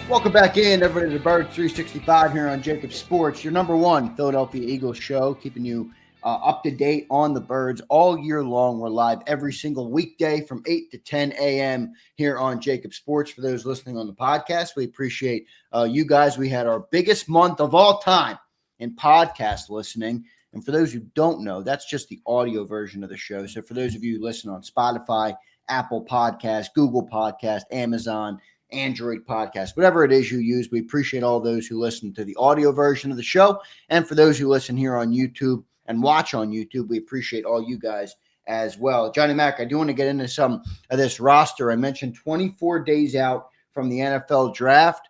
Welcome back in, everybody, to the Birds 365 here on JAKIB Sports, your number one Philadelphia Eagles show, keeping you up to date on the Birds all year long. We're live every single weekday from 8 to 10 a.m. here on JAKIB Sports. For those listening on the podcast, we appreciate you guys. We had our biggest month of all time in podcast listening. And for those who don't know, that's just the audio version of the show. So for those of you who listen on Spotify, Apple Podcast, Google Podcast, Amazon, Android podcast, whatever it is you use, we appreciate all those who listen to the audio version of the show. And for those who listen here on YouTube and watch on YouTube, we appreciate all you guys as well. Johnny Mac, I do want to get into some of this roster. I mentioned 24 days out from the NFL draft.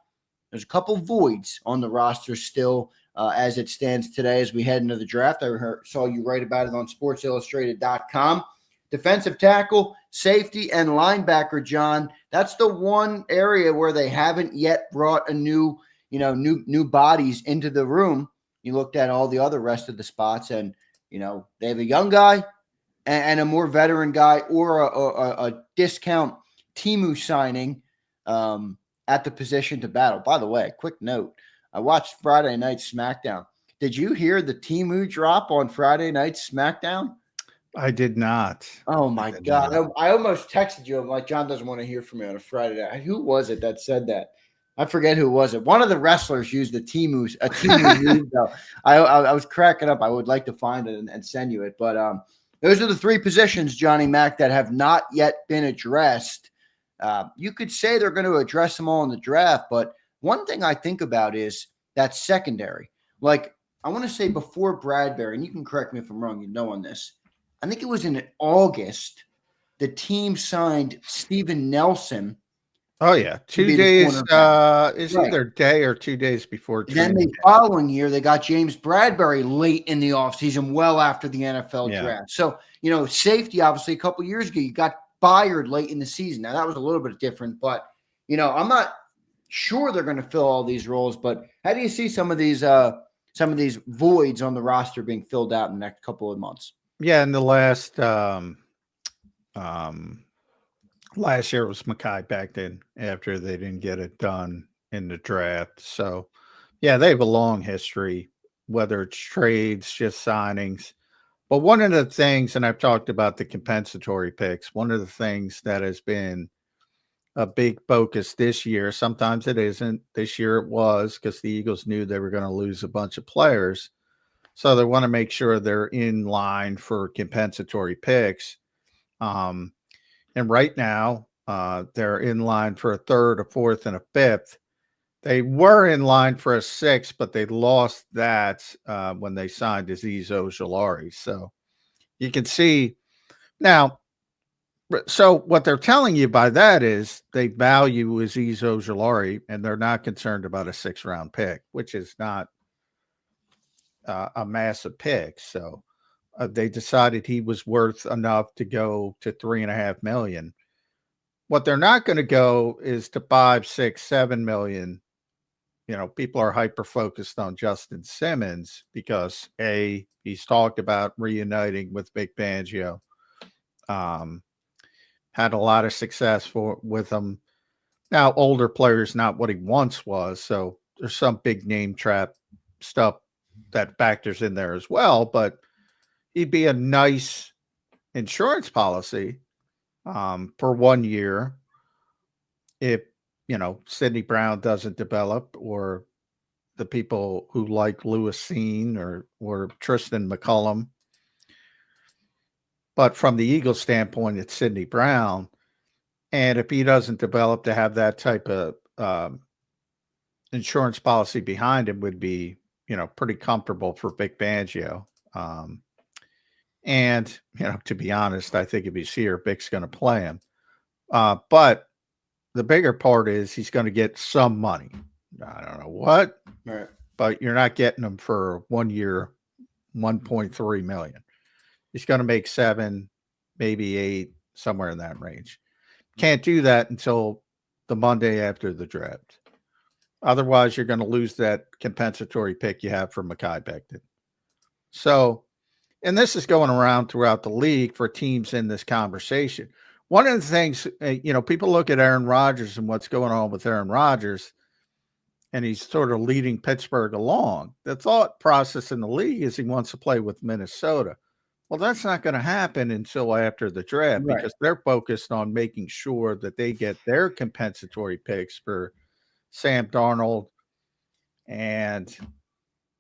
There's a couple voids on the roster still as it stands today as we head into the draft. I saw you write about it on sportsillustrated.com. Defensive tackle, safety, and linebacker, John. That's the one area where they haven't yet brought a new bodies into the room. You looked at all the other rest of the spots, and they have a young guy and a more veteran guy, or a discount Timu signing at the position to battle. By the way, quick note: I watched Friday Night SmackDown. Did you hear the Timu drop on Friday Night SmackDown? I did not. Oh, my God. I almost texted you. I'm like, John doesn't want to hear from me on a Friday night. Who was it that said that? I forget who was it. One of the wrestlers used a Timu move, though. I was cracking up. I would like to find it and send you it. But those are the three positions, Johnny Mac, that have not yet been addressed. You could say they're going to address them all in the draft. But one thing I think about is that secondary. Like, I want to say before Bradbury, and you can correct me if I'm wrong, on this. I think it was in August, the team signed Steven Nelson. Oh, yeah. 2 days. It's either a day or 2 days before. Then the following year, they got James Bradbury late in the offseason, well after the NFL draft. So, safety, obviously, a couple years ago, you got fired late in the season. Now, that was a little bit different, but, I'm not sure they're going to fill all these roles. But how do you see some of these voids on the roster being filled out in the next couple of months? Yeah, in the last year was Mekhi Becton after they didn't get it done in the draft. So, yeah, they have a long history, whether it's trades, just signings. But one of the things, and I've talked about the compensatory picks, one of the things that has been a big focus this year, sometimes it isn't. This year it was because the Eagles knew they were going to lose a bunch of players. So they want to make sure they're in line for compensatory picks. And right now, they're in line for a third, a fourth, and a fifth. They were in line for a sixth, but they lost that when they signed Azeez Ojulari. So you can see now. So what they're telling you by that is they value Azeez Ojulari, and they're not concerned about a 6th-round pick, which is not a massive pick. So they decided he was worth enough to go to $3.5 million. What they're not going to go is to 5, 6, 7 million. People are hyper focused on Justin Simmons because he's talked about reuniting with Vic Fangio. Had a lot of success with him. Now, older players, not what he once was. So there's some big name trap stuff that factors in there as well, but he'd be a nice insurance policy for 1 year if Sidney Brown doesn't develop, or the people who like Lewis Seen or Tristan McCullum. But from the Eagles standpoint, it's Sidney Brown, and if he doesn't develop, to have that type of insurance policy behind him would be pretty comfortable for Vic Fangio. And, to be honest, I think if he's here, Vic's going to play him. But the bigger part is he's going to get some money. I don't know what, right, but you're not getting him for 1 year, $1.3 million. He's going to make 7, maybe 8, somewhere in that range. Can't do that until the Monday after the draft. Otherwise, you're going to lose that compensatory pick you have for Mekhi Becton. So, and this is going around throughout the league for teams in this conversation. One of the things, people look at Aaron Rodgers and what's going on with Aaron Rodgers, and he's sort of leading Pittsburgh along. The thought process in the league is he wants to play with Minnesota. Well, that's not going to happen until after the draft Right. because they're focused on making sure that they get their compensatory picks for Sam Darnold, and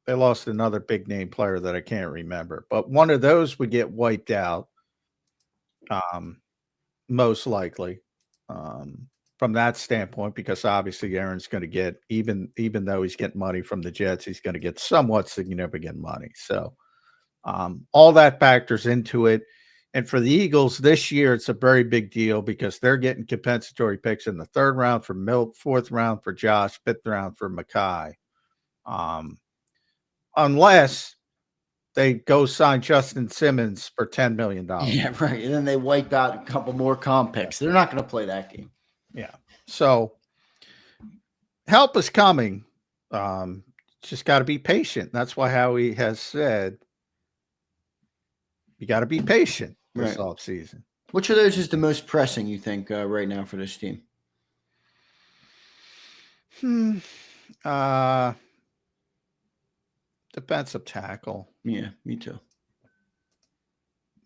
they lost another big name player that I can't remember. But one of those would get wiped out, most likely, from that standpoint, because obviously Aaron's going to get, even though he's getting money from the Jets, he's going to get somewhat significant money. So all that factors into it. And for the Eagles this year, it's a very big deal because they're getting compensatory picks in the 3rd round for Milt, 4th round for Josh, 5th round for Mekhi. Unless they go sign Justin Simmons for $10 million. Yeah, right. And then they wipe out a couple more comp picks. They're not going to play that game. Yeah. So help is coming. Just got to be patient. That's why Howie has said you got to be patient this offseason. Which of those is the most pressing, you think, right now for this team? Defensive tackle. Yeah, me too.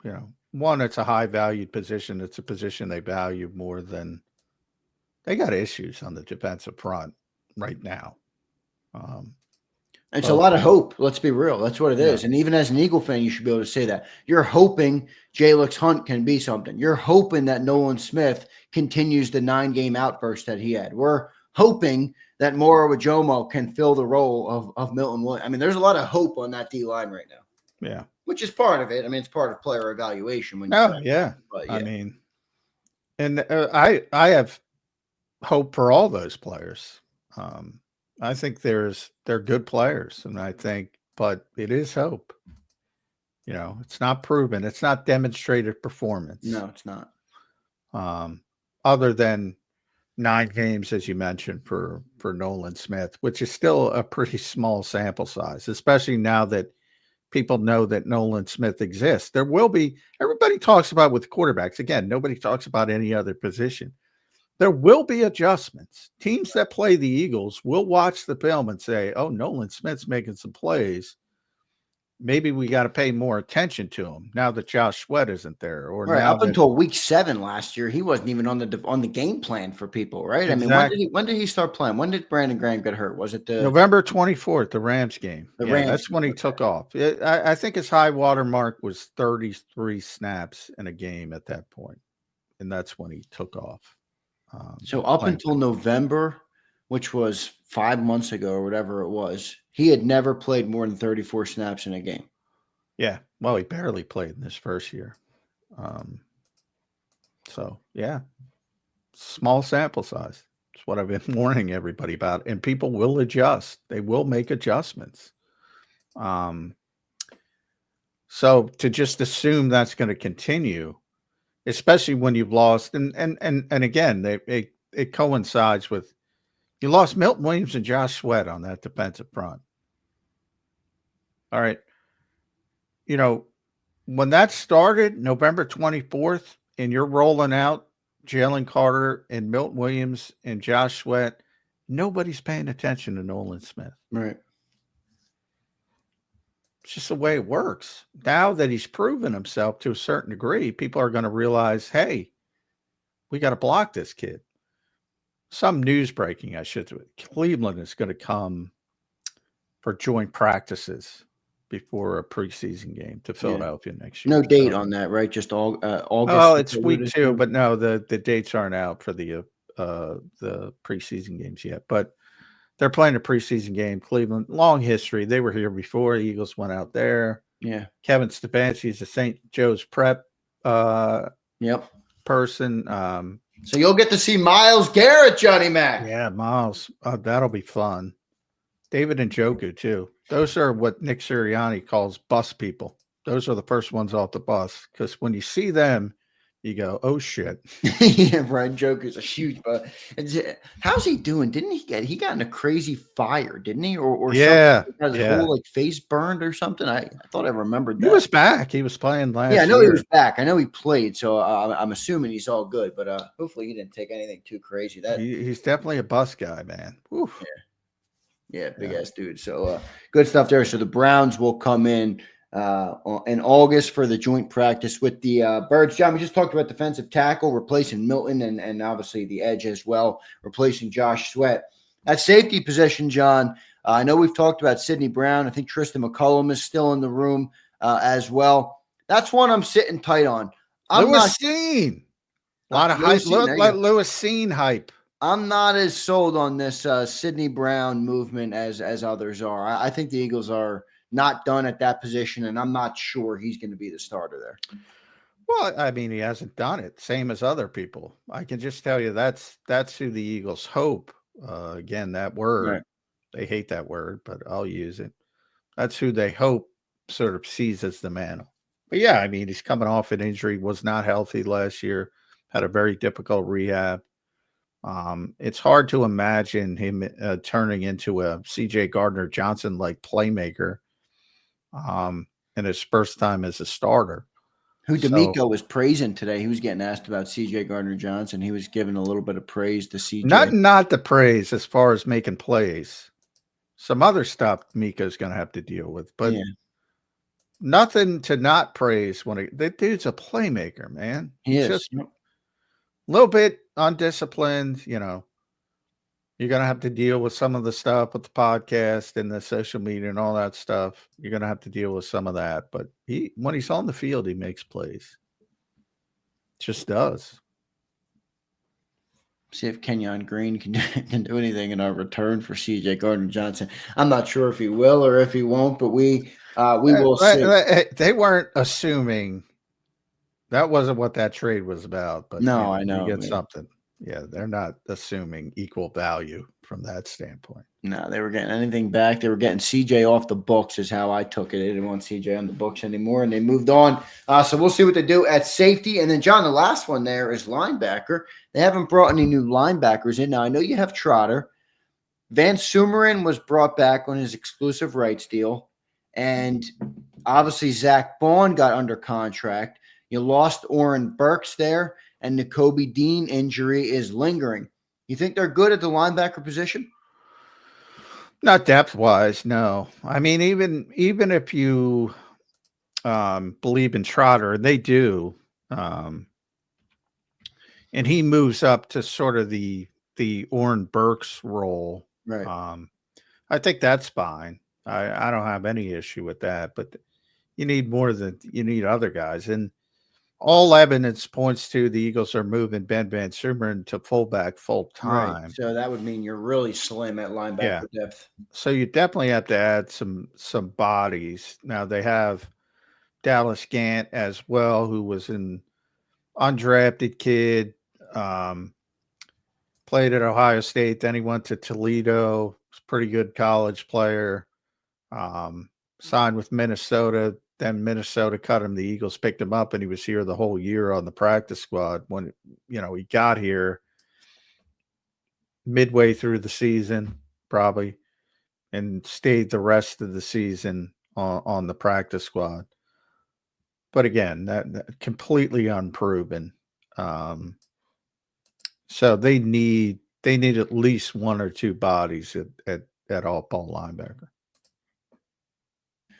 You know, one, it's a high valued position. It's a position they value more than they got issues on the defensive front right now. It's a lot of hope. Let's be real. That's what it is. And even as an Eagle fan, you should be able to say that. You're hoping Jalix Hunt can be something. You're hoping that Nolan Smith continues the 9-game outburst that he had. We're hoping that Moro Ajomo can fill the role of Milton Williams. I mean, there's a lot of hope on that D-line right now. Yeah. Which is part of it. I mean, it's part of player evaluation. When yeah. I mean, and I have hope for all those players. I think they're good players, and I think, but it is hope. You know, it's not proven. It's not demonstrated performance. No, it's not. Other than 9 games, as you mentioned, for Nolan Smith, which is still a pretty small sample size, especially now that people know that Nolan Smith exists. There will be, everybody talks about with quarterbacks. Again, nobody talks about any other position. There will be adjustments. Teams that play the Eagles will watch the film and say, oh, Nolan Smith's making some plays. Maybe we got to pay more attention to him now that Josh Sweat isn't there. Or right, now up until week 7 last year, he wasn't even on the game plan for people, right? Exactly. I mean, when did he start playing? When did Brandon Graham get hurt? Was it the November 24th, the Rams game? That's when he took off. I think his high water mark was 33 snaps in a game at that point, and that's when he took off. So up until November, which was 5 months ago or whatever it was, he had never played more than 34 snaps in a game. Yeah. Well, he barely played in this first year. So, yeah, small sample size. It's what I've been warning everybody about. And people will adjust. They will make adjustments. So to just assume that's going to continue, especially when you've lost, and again, it coincides with you lost Milton Williams and Josh Sweat on that defensive front. All right. You know, when that started, November 24th, and you're rolling out Jalen Carter and Milton Williams and Josh Sweat, nobody's paying attention to Nolan Smith. Right. It's just the way it works. Now that he's proven himself to a certain degree, people are going to realize, hey, we got to block this kid. Some news breaking, I should say. Cleveland is going to come for joint practices before a preseason game to Philadelphia next year. No date on that, right? Just August. Oh, it's week 2, but no, the dates aren't out for the preseason games yet. But they're playing a preseason game. Cleveland, long history. They were here before. The Eagles went out there. Yeah. Kevin Stefanski is a St. Joe's Prep person. So you'll get to see Myles Garrett, Johnny Mac. Yeah, Myles. That'll be fun. David Njoku, too. Those are what Nick Sirianni calls bus people. Those are the first ones off the bus, because when you see them, you go, oh, shit. Yeah, Brian Joker's a huge bus. How's he doing? Didn't he got in a crazy fire, didn't he? Or yeah. Has his whole face burned or something? I thought I remembered that. He was back. He was playing last year. Yeah, I know he was back. I know he played, so I'm assuming he's all good. But hopefully he didn't take anything too crazy. He's definitely a bus guy, man. Oof. Yeah. Yeah, big ass dude. So good stuff there. So the Browns will come in August for the joint practice with the Birds. John, we just talked about defensive tackle replacing Milton and obviously the edge as well, replacing Josh Sweat. At safety position, John, I know we've talked about Sidney Brown. I think Tristan McCullum is still in the room as well. That's one I'm sitting tight on. Lewis Cine. A lot of hype. Lewis Cine hype. I'm not as sold on this Sidney Brown movement as others are. I think the Eagles are not done at that position, and I'm not sure he's going to be the starter there. Well, I mean, he hasn't done it, same as other people. I can just tell you that's who the Eagles hope. Again, that word, right. They hate that word, but I'll use it. That's who they hope sort of seizes the mantle. But yeah, I mean, he's coming off an injury, was not healthy last year, had a very difficult rehab. It's hard to imagine him turning into a C.J. Gardner-Johnson like playmaker in his first time as a starter. Who D'Amico was praising today. He was getting asked about C.J. Gardner-Johnson. He was giving a little bit of praise to C.J. Not the praise as far as making plays. Some other stuff D'Amico's going to have to deal with, but nothing to not praise when that dude's a playmaker, man. He's just a little bit undisciplined, you know. You're going to have to deal with some of the stuff with the podcast and the social media and all that stuff. You're going to have to deal with some of that. But when he's on the field, he makes plays. Just does. See if Kenyon Green can do anything in our return for C.J. Gardner-Johnson. I'm not sure if he will or if he won't, but we will see. They weren't assuming. That wasn't what that trade was about. But no, I know. You get something. Yeah, they're not assuming equal value from that standpoint. No, they were getting anything back. They were getting CJ off the books is how I took it. They didn't want CJ on the books anymore, and they moved on. So we'll see what they do at safety. And then, John, the last one there is linebacker. They haven't brought any new linebackers in. Now, I know you have Trotter. Van Sumeren was brought back on his exclusive rights deal. And obviously, Zach Bond got under contract. You lost Oren Burks there. And the Kobe Dean injury is lingering. You think they're good at the linebacker position? Not depth-wise, no. I mean, even if you believe in Trotter, they do, and he moves up to sort of the Oren Burks role. Right. I think that's fine. I don't have any issue with that, but you need you need other guys. And all evidence points to the Eagles are moving Ben Van Sumeren to fullback full time. Right. So that would mean you're really slim at linebacker depth. So you definitely have to add some bodies. Now they have Dallas Gant as well, who was an undrafted kid, played at Ohio State. Then he went to Toledo. Was a pretty good college player. Signed with Minnesota. Then Minnesota cut him. The Eagles picked him up, and he was here the whole year on the practice squad. When he got here midway through the season, probably, and stayed the rest of the season on the practice squad. But again, that completely unproven. So they need at least one or two bodies at all ball linebacker.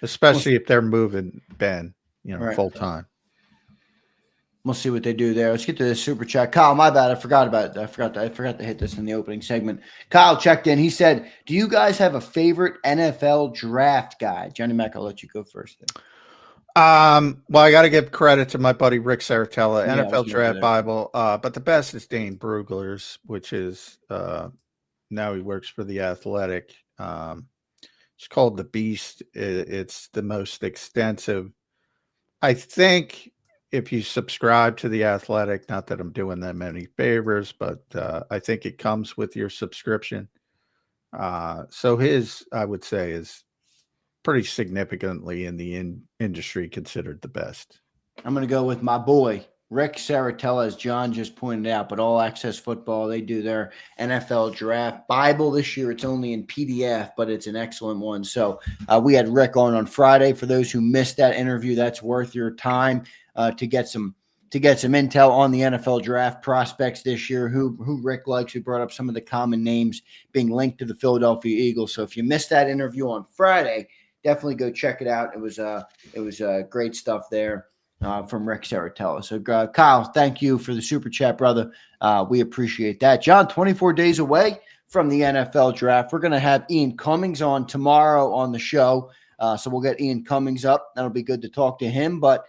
Especially if they're moving Ben, full time. We'll see what they do there. Let's get to the super chat. Kyle, my bad. I forgot to hit this in the opening segment. Kyle checked in. He said, "Do you guys have a favorite NFL draft guy?" Johnny Mac, I'll let you go first. Well, I got to give credit to my buddy Rick Saratella, NFL Draft Bible. But the best is Dane Brugler's, which is now he works for The Athletic. It's called The Beast. It's the most extensive. I think if you subscribe to The Athletic, not that I'm doing them any favors, but I think it comes with your subscription. So his, I would say, is pretty significantly in the industry considered the best. I'm going to go with my boy, Rick Saratella, as John just pointed out, but All Access Football, they do their NFL Draft Bible this year. It's only in PDF, but it's an excellent one. So we had Rick on Friday. For those who missed that interview, that's worth your time to get some to get some intel on the NFL draft prospects this year, who Rick likes. We brought up some of the common names being linked to the Philadelphia Eagles. So if you missed that interview on Friday, definitely go check it out. It was great stuff there from Rick Saratella. So Kyle, thank you for the super chat, brother. We appreciate that. John, 24 days away from the NFL draft. We're going to have Ian Cummings on tomorrow on the show. So we'll get Ian Cummings up. That'll be good to talk to him. But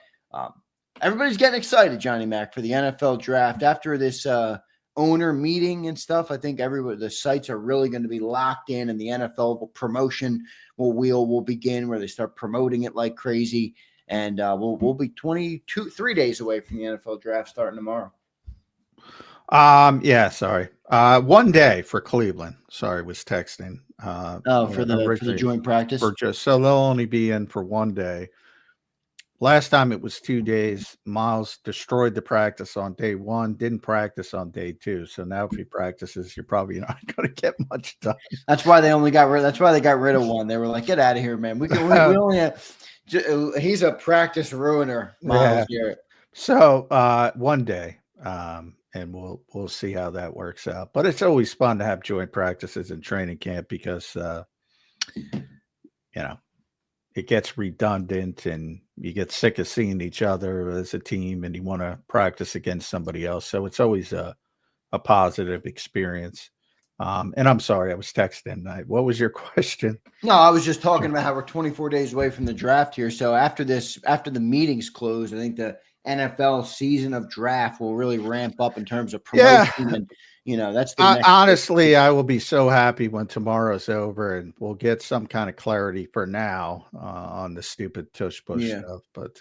everybody's getting excited, Johnny Mac, for the NFL draft. After this owner meeting and stuff, I think the sites are really going to be locked in, and the NFL promotion will begin where they start promoting it like crazy. And we'll be 3 days away from the NFL draft starting tomorrow. Yeah, sorry. 1 day for Cleveland. Sorry, was texting. For the joint practice. So they'll only be in for 1 day. Last time it was 2 days. Miles destroyed the practice on day 1, didn't practice on day 2. So now if he practices, you're probably not going to get much done. That's why they only got rid. That's why they got rid of one. They were like, "Get out of here, man. We only have." He's a practice ruiner, Miles Garrett. So 1 day, and we'll see how that works out. But it's always fun to have joint practices in training camp because it gets redundant and you get sick of seeing each other as a team and you want to practice against somebody else. So it's always a positive experience. And I'm sorry, I was texting. What was your question? No, I was just talking about how we're 24 days away from the draft here. So after the meetings close, I think the NFL season of draft will really ramp up in terms of promotion. And, that's the next honestly, I will be so happy when tomorrow's over and we'll get some kind of clarity for now on the stupid tush push stuff. But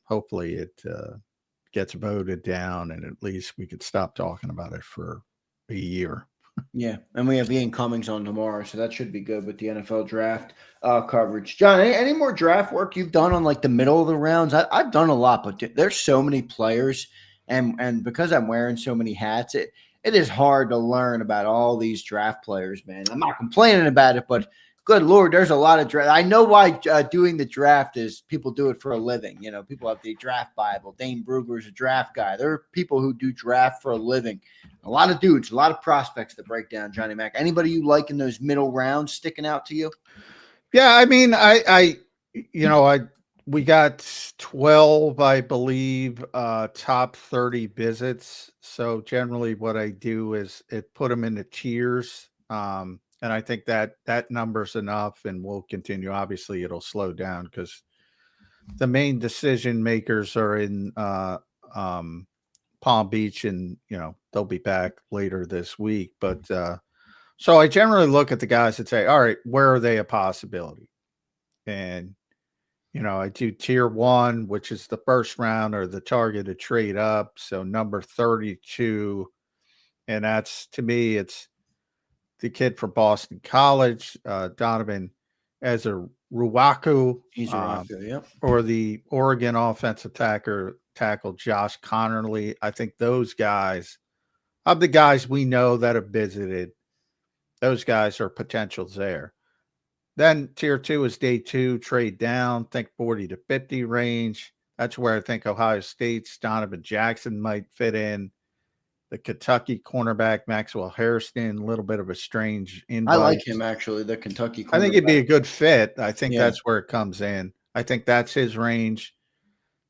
hopefully it gets voted down and at least we could stop talking about it for a year. Yeah, and we have Ian Cummings on tomorrow, so that should be good with the NFL draft coverage. John, any more draft work you've done on like the middle of the rounds? I've done a lot, but there's so many players, and because I'm wearing so many hats, it is hard to learn about all these draft players, man. I'm not complaining about it, but good Lord, there's a lot of draft. I know why doing the draft is people do it for a living. People have the draft Bible. Dane Brugler's a draft guy. There are people who do draft for a living. A lot of dudes, a lot of prospects that break down, Johnny Mac. Anybody you like in those middle rounds sticking out to you? Yeah, I mean, we got 12, I believe, top 30 visits. So generally what I do is put them into tiers. And I think that number's enough and we'll continue. Obviously it'll slow down because the main decision makers are in Palm Beach and, they'll be back later this week. But so I generally look at the guys and say, all right, where are they a possibility? And, I do tier 1, which is the first round or the target to trade up. So number 32. And that's, to me, it's the kid from Boston College, Donovan Ezeruaku, or the Oregon offensive tackle Josh Connerly. I think those guys, of the guys we know that have visited, those guys are potentials there. Then tier 2 is day 2, trade down, think 40 to 50 range. That's where I think Ohio State's Donovan Jackson might fit in. The Kentucky cornerback, Maxwell Hairston, a little bit of a strange invite. I like him, actually, the Kentucky cornerback. I think he'd be a good fit. I think that's where it comes in. I think that's his range.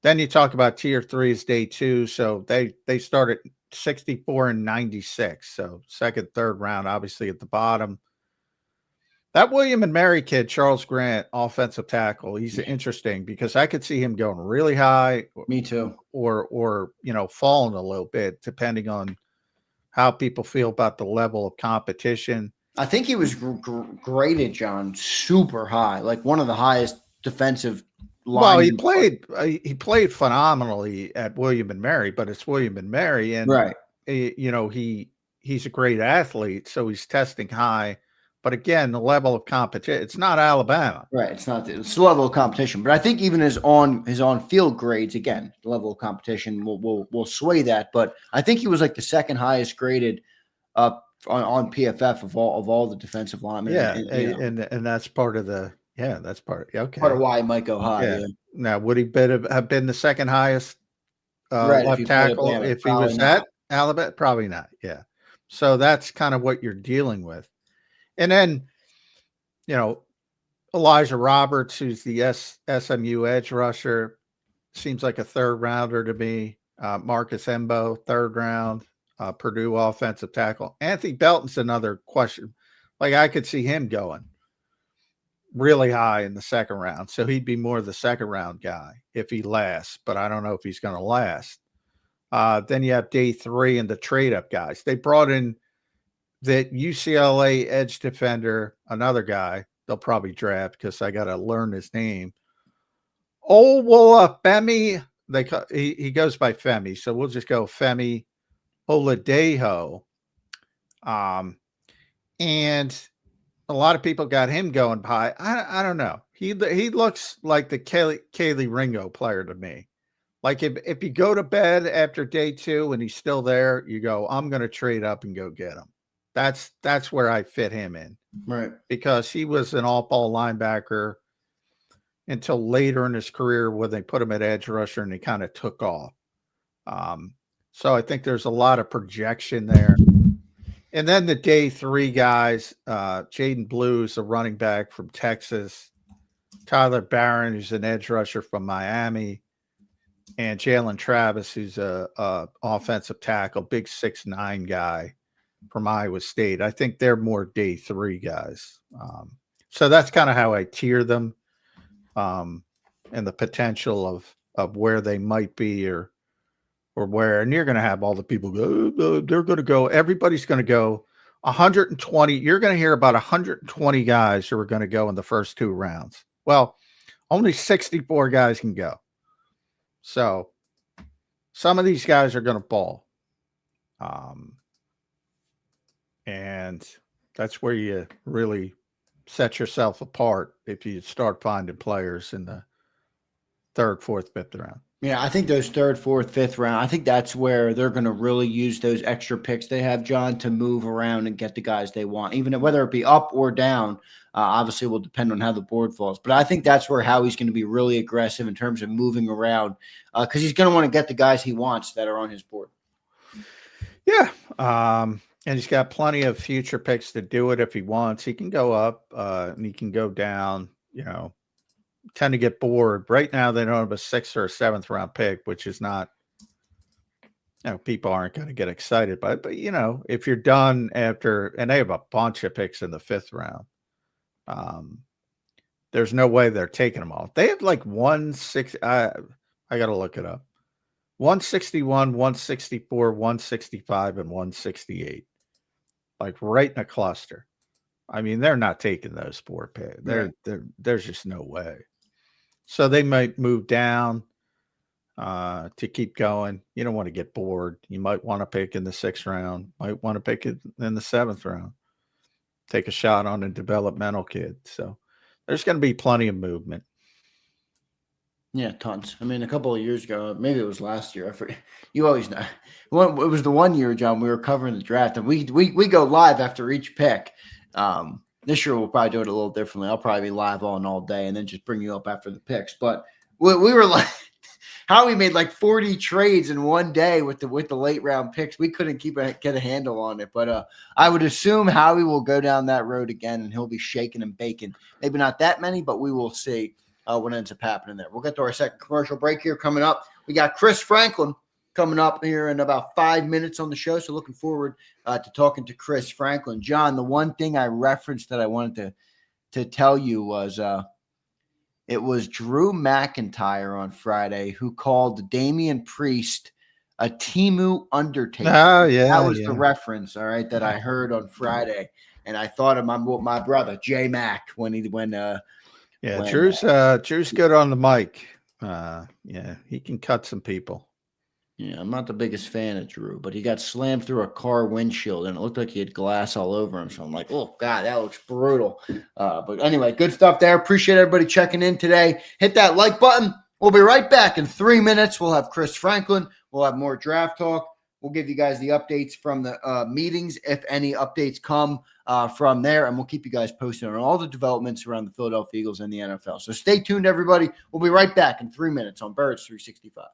Then you talk about tier 3 is day 2. So they start at 64 and 96. So second, third round, obviously at the bottom. That William and Mary kid, Charles Grant, offensive tackle, he's interesting because I could see him going really high. Me too. Or falling a little bit depending on how people feel about the level of competition. I think he was graded, John, super high, like one of the highest defensive linemen. Well, he played phenomenally at William and Mary, but it's William and Mary, and right. He's a great athlete, so he's testing high. But again, the level of competition, it's not Alabama. Right. It's the level of competition. But I think even his on-field grades, again, the level of competition will sway that. But I think he was like the second highest graded on PFF of all the defensive linemen. Yeah, and that's part of the part of why he might go high. Yeah. Now, would he have been the second highest Right. If left you played tackle. Alabama, If he probably was not. at Alabama, probably not. Yeah. So that's kind of what you're dealing with. And then, you know, Elijah Roberts, who's the SMU edge rusher, seems like a third rounder to me. Marcus Embo, third round. Purdue offensive tackle. Anthony Belton's another question. Like I could see him going really high in the second round. So he'd be more the second round guy if he lasts, but I don't know if he's going to last. Then you have day 3 and the trade up guys. They brought in that UCLA edge defender, another guy they'll probably draft because I got to learn his name. Oh, well, Femi. He goes by Femi, so we'll just go Femi Oladejo. And a lot of people got him going high. I don't know. He looks like the Kaylee Ringo player to me. Like if you go to bed after day 2 and he's still there, you go, I'm going to trade up and go get him. That's where I fit him in. Right. Because he was an all-ball linebacker until later in his career when they put him at edge rusher and he kind of took off. So I think there's a lot of projection there. And then the day 3 guys, Jaden Blue's a running back from Texas, Tyler Barron, who's an edge rusher from Miami, and Jalen Travis, who's a offensive tackle, big 6'9" guy from Iowa State. I think they're more day 3 guys. So that's kind of how I tier them, and the potential of where they might be or where. And you're going to have all the people go, they're going to go, everybody's going to go 120. You're going to hear about 120 guys who are going to go in the first 2 rounds. Well, only 64 guys can go. So some of these guys are going to fall. And that's where you really set yourself apart if you start finding players in the 3rd, 4th, 5th round. Yeah, I think those 3rd, 4th, 5th round, I think that's where they're going to really use those extra picks they have, John, to move around and get the guys they want, even whether it be up or down. Obviously, will depend on how the board falls. But I think that's where Howie's going to be really aggressive in terms of moving around because he's going to want to get the guys he wants that are on his board. Yeah. And he's got plenty of future picks to do it if he wants. He can go up and he can go down, tend to get bored. Right now, they don't have a 6th or a 7th round pick, which is not, people aren't going to get excited by it. But, if you're done after, and they have a bunch of picks in the 5th round, there's no way they're taking them all. They have like 160. I got to look it up. 161, 164, 165, and 168. Like right in a cluster. I mean, they're not taking those 4 picks. There's just no way. So they might move down to keep going. You don't want to get bored. You might want to pick in the 6th round. Might want to pick it in the 7th round. Take a shot on a developmental kid. So there's going to be plenty of movement. Yeah, tons. I mean, a couple of years ago, maybe it was last year. I forget. You always know. It was the one year, John, we were covering the draft, and we go live after each pick. This year we'll probably do it a little differently. I'll probably be live all day, and then just bring you up after the picks. But we were like, Howie made like 40 trades in one day with the late round picks. We couldn't get a handle on it. But I would assume Howie will go down that road again, and he'll be shaking and baking. Maybe not that many, but we will see. What ends up happening there. We'll get to our second commercial break here coming up. We got Chris Franklin coming up here in about 5 minutes on the show. So looking forward to talking to Chris Franklin. John, the one thing I referenced that I wanted to tell you was it was Drew McIntyre on Friday who called Damian Priest a Timu Undertaker. Oh, yeah. That was the reference, all right, that I heard on Friday. And I thought of my brother, J Mac, when Drew's good on the mic. He can cut some people. Yeah, I'm not the biggest fan of Drew, but he got slammed through a car windshield, and it looked like he had glass all over him. So I'm like, oh, God, that looks brutal. But anyway, good stuff there. Appreciate everybody checking in today. Hit that like button. We'll be right back in 3 minutes. We'll have Chris Franklin. We'll have more draft talk. We'll give you guys the updates from the meetings, if any updates come from there, and we'll keep you guys posted on all the developments around the Philadelphia Eagles and the NFL. So stay tuned, everybody. We'll be right back in 3 minutes on Birds 365.